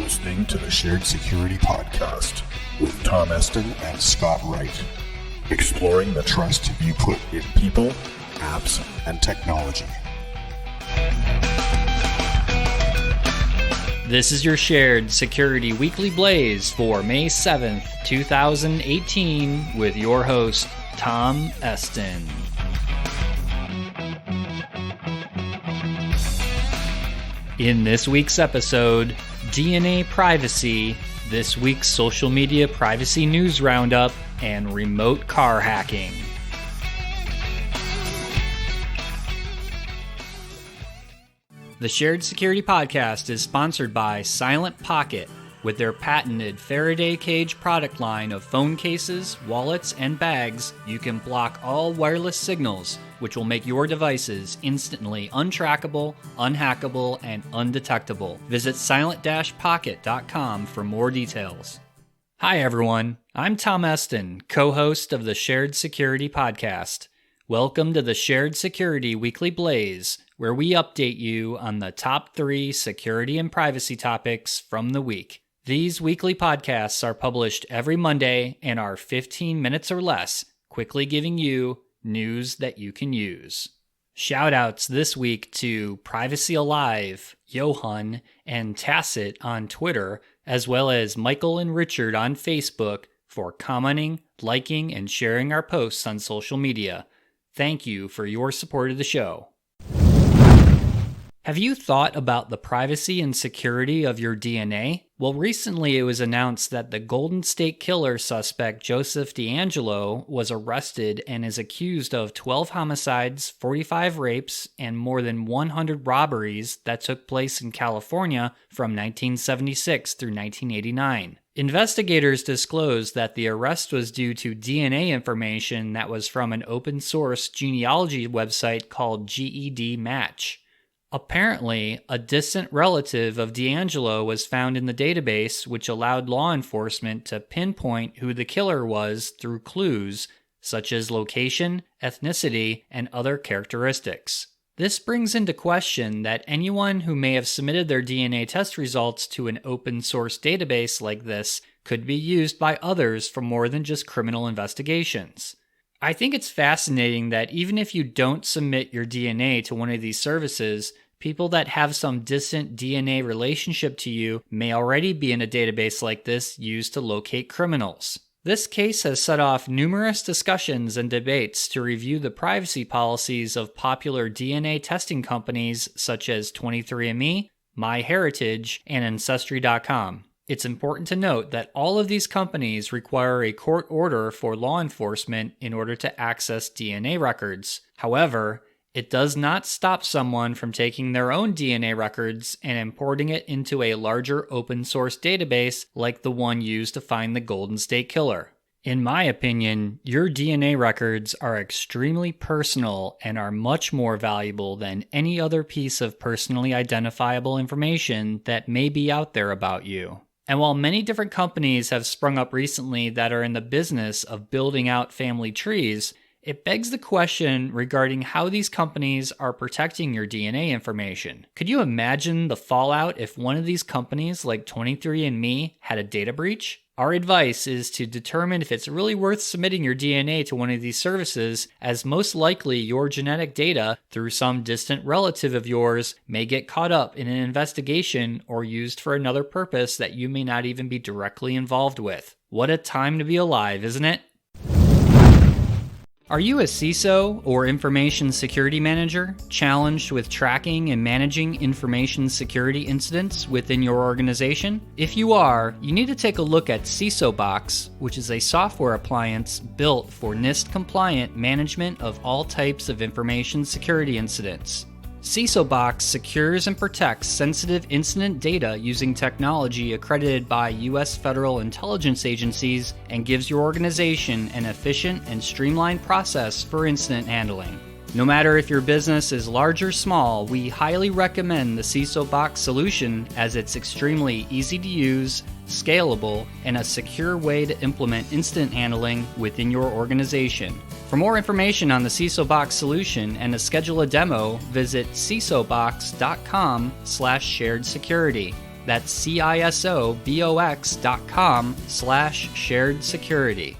listening to the Shared Security Podcast with Tom Eston and Scott Wright, exploring the trust you put in people, apps, and technology. This is your Shared Security Weekly Blaze for May 7th, 2018 with your host, Tom Eston. In this week's episode, DNA privacy, this week's social media privacy news roundup, and remote car hacking. The Shared Security Podcast is sponsored by Silent Pocket. With their patented Faraday cage product line of phone cases, wallets, and bags, you can block all wireless signals, which will make your devices instantly untrackable, unhackable, and undetectable. Visit silent-pocket.com for more details. Hi everyone, I'm Tom Eston, co-host of the Shared Security Podcast. Welcome to the Shared Security Weekly Blaze, where we update you on the top 3 security and privacy topics from the week. These weekly podcasts are published every Monday and are 15 minutes or less, quickly giving you news that you can use. Shoutouts this week to Privacy Alive, Johan, and Tacit on Twitter, as well as Michael and Richard on Facebook for commenting, liking, and sharing our posts on social media. Thank you for your support of the show. Have you thought about the privacy and security of your DNA? Well, recently it was announced that the Golden State Killer suspect Joseph DeAngelo was arrested and is accused of 12 homicides, 45 rapes, and more than 100 robberies that took place in California from 1976 through 1989. Investigators disclosed that the arrest was due to DNA information that was from an open-source genealogy website called GED Match. Apparently, a distant relative of DeAngelo was found in the database, which allowed law enforcement to pinpoint who the killer was through clues such as location, ethnicity, and other characteristics. This brings into question that anyone who may have submitted their DNA test results to an open-source database like this could be used by others for more than just criminal investigations. I think it's fascinating that even if you don't submit your DNA to one of these services, people that have some distant DNA relationship to you may already be in a database like this used to locate criminals. This case has set off numerous discussions and debates to review the privacy policies of popular DNA testing companies such as 23andMe, MyHeritage, and Ancestry.com. It's important to note that all of these companies require a court order for law enforcement in order to access DNA records. However, it does not stop someone from taking their own DNA records and importing it into a larger open-source database like the one used to find the Golden State Killer. In my opinion, your DNA records are extremely personal and are much more valuable than any other piece of personally identifiable information that may be out there about you. And while many different companies have sprung up recently that are in the business of building out family trees, it begs the question regarding how these companies are protecting your DNA information. Could you imagine the fallout if one of these companies like 23andMe had a data breach? Our advice is to determine if it's really worth submitting your DNA to one of these services, as most likely your genetic data through some distant relative of yours may get caught up in an investigation or used for another purpose that you may not even be directly involved with. What a time to be alive, isn't it? Are you a CISO or information security manager challenged with tracking and managing information security incidents within your organization? If you are, you need to take a look at CSOBox, which is a software appliance built for NIST-compliant management of all types of information security incidents. CSOBox secures and protects sensitive incident data using technology accredited by U.S. federal intelligence agencies and gives your organization an efficient and streamlined process for incident handling. No matter if your business is large or small, we highly recommend the CSOBox solution as it's extremely easy to use, scalable, and a secure way to implement incident handling within your organization. For more information on the CSOBox solution and to schedule a demo, visit CSOBox.com/shared security. That's CISOBox.com/shared security.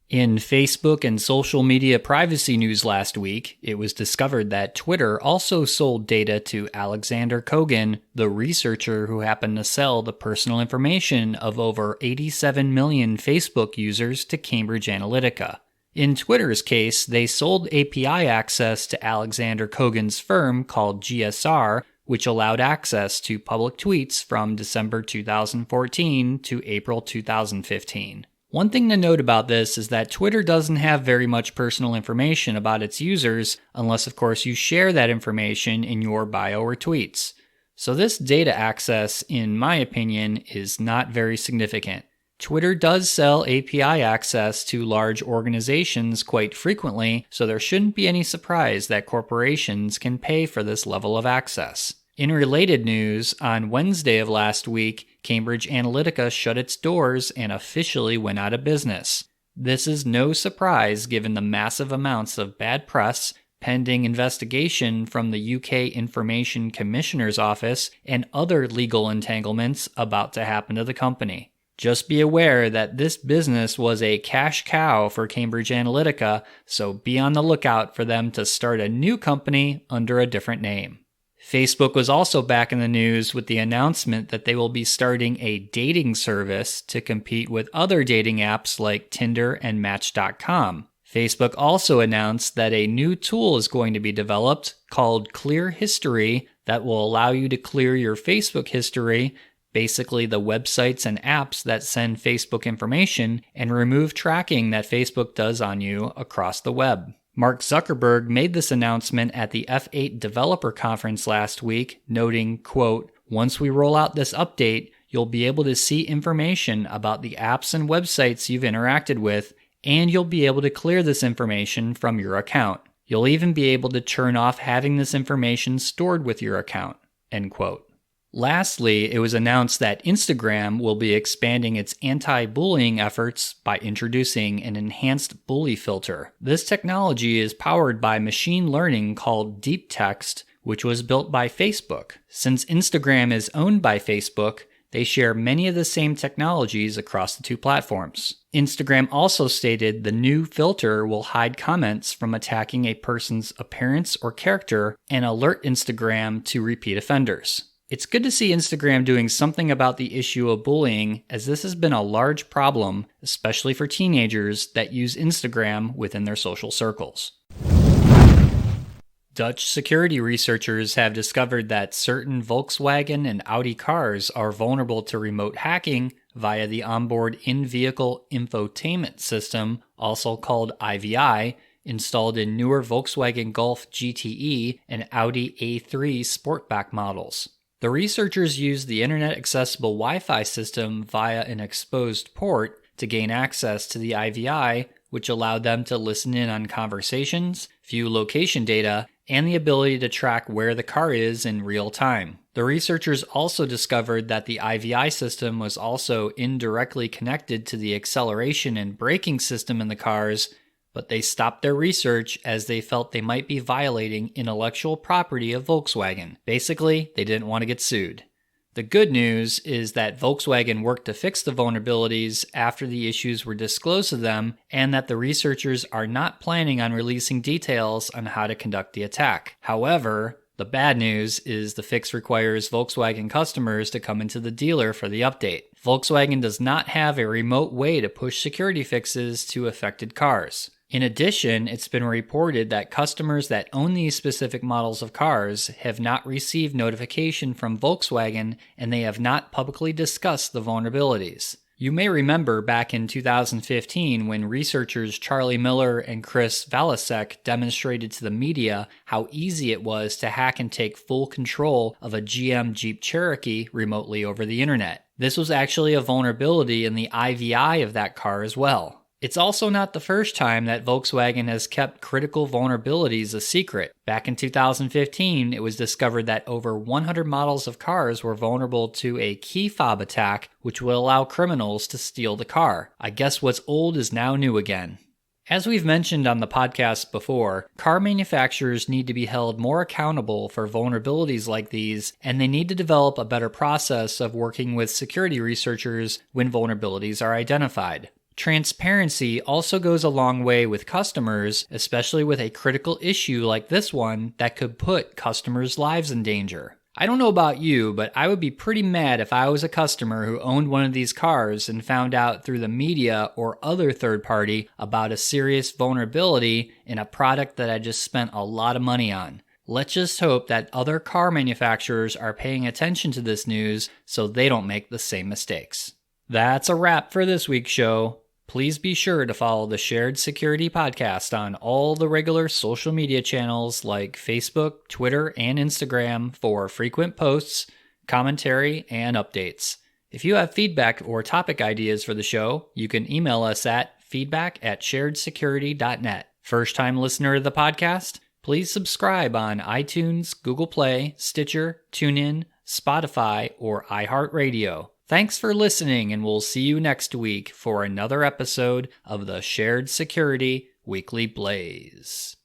In Facebook and social media privacy news last week, it was discovered that Twitter also sold data to Alexander Kogan, the researcher who happened to sell the personal information of over 87 million Facebook users to Cambridge Analytica. In Twitter's case, they sold API access to Alexander Kogan's firm called GSR, which allowed access to public tweets from December 2014 to April 2015. One thing to note about this is that Twitter doesn't have very much personal information about its users, unless of course you share that information in your bio or tweets. So this data access, in my opinion, is not very significant. Twitter does sell API access to large organizations quite frequently, so there shouldn't be any surprise that corporations can pay for this level of access. In related news, on Wednesday of last week, Cambridge Analytica shut its doors and officially went out of business. This is no surprise given the massive amounts of bad press, pending investigation from the UK Information Commissioner's Office, and other legal entanglements about to happen to the company. Just be aware that this business was a cash cow for Cambridge Analytica, so be on the lookout for them to start a new company under a different name. Facebook was also back in the news with the announcement that they will be starting a dating service to compete with other dating apps like Tinder and Match.com. Facebook also announced that a new tool is going to be developed called Clear History that will allow you to clear your Facebook history, basically the websites and apps that send Facebook information, and remove tracking that Facebook does on you across the web. Mark Zuckerberg made this announcement at the F8 Developer Conference last week, noting, quote, "Once we roll out this update, you'll be able to see information about the apps and websites you've interacted with, and you'll be able to clear this information from your account. You'll even be able to turn off having this information stored with your account," end quote. Lastly, it was announced that Instagram will be expanding its anti-bullying efforts by introducing an enhanced bully filter. This technology is powered by machine learning called deep text, which was built by Facebook. Since Instagram is owned by Facebook, they share many of the same technologies across the two platforms. Instagram also stated the new filter will hide comments from attacking a person's appearance or character and alert Instagram to repeat offenders. It's good to see Instagram doing something about the issue of bullying, as this has been a large problem, especially for teenagers that use Instagram within their social circles. Dutch security researchers have discovered that certain Volkswagen and Audi cars are vulnerable to remote hacking via the onboard in-vehicle infotainment system, also called IVI, installed in newer Volkswagen Golf GTE and Audi A3 Sportback models. The researchers used the internet-accessible Wi-Fi system via an exposed port to gain access to the IVI, which allowed them to listen in on conversations, view location data, and the ability to track where the car is in real time. The researchers also discovered that the IVI system was also indirectly connected to the acceleration and braking system in the cars, but they stopped their research as they felt they might be violating intellectual property of Volkswagen. Basically, they didn't want to get sued. The good news is that Volkswagen worked to fix the vulnerabilities after the issues were disclosed to them, and that the researchers are not planning on releasing details on how to conduct the attack. However, the bad news is the fix requires Volkswagen customers to come into the dealer for the update. Volkswagen does not have a remote way to push security fixes to affected cars. In addition, it's been reported that customers that own these specific models of cars have not received notification from Volkswagen, and they have not publicly discussed the vulnerabilities. You may remember back in 2015 when researchers Charlie Miller and Chris Valasek demonstrated to the media how easy it was to hack and take full control of a GM Jeep Cherokee remotely over the internet. This was actually a vulnerability in the IVI of that car as well. It's also not the first time that Volkswagen has kept critical vulnerabilities a secret. Back in 2015, it was discovered that over 100 models of cars were vulnerable to a key fob attack, which would allow criminals to steal the car. I guess what's old is now new again. As we've mentioned on the podcast before, car manufacturers need to be held more accountable for vulnerabilities like these, and they need to develop a better process of working with security researchers when vulnerabilities are identified. Transparency also goes a long way with customers, especially with a critical issue like this one that could put customers' lives in danger. I don't know about you, but I would be pretty mad if I was a customer who owned one of these cars and found out through the media or other third party about a serious vulnerability in a product that I just spent a lot of money on. Let's just hope that other car manufacturers are paying attention to this news so they don't make the same mistakes. That's a wrap for this week's show. Please be sure to follow the Shared Security Podcast on all the regular social media channels like Facebook, Twitter, and Instagram for frequent posts, commentary, and updates. If you have feedback or topic ideas for the show, you can email us at feedback@sharedsecurity.net. First-time listener of the podcast? Please subscribe on iTunes, Google Play, Stitcher, TuneIn, Spotify, or iHeartRadio. Thanks for listening, and we'll see you next week for another episode of the Shared Security Weekly Blaze.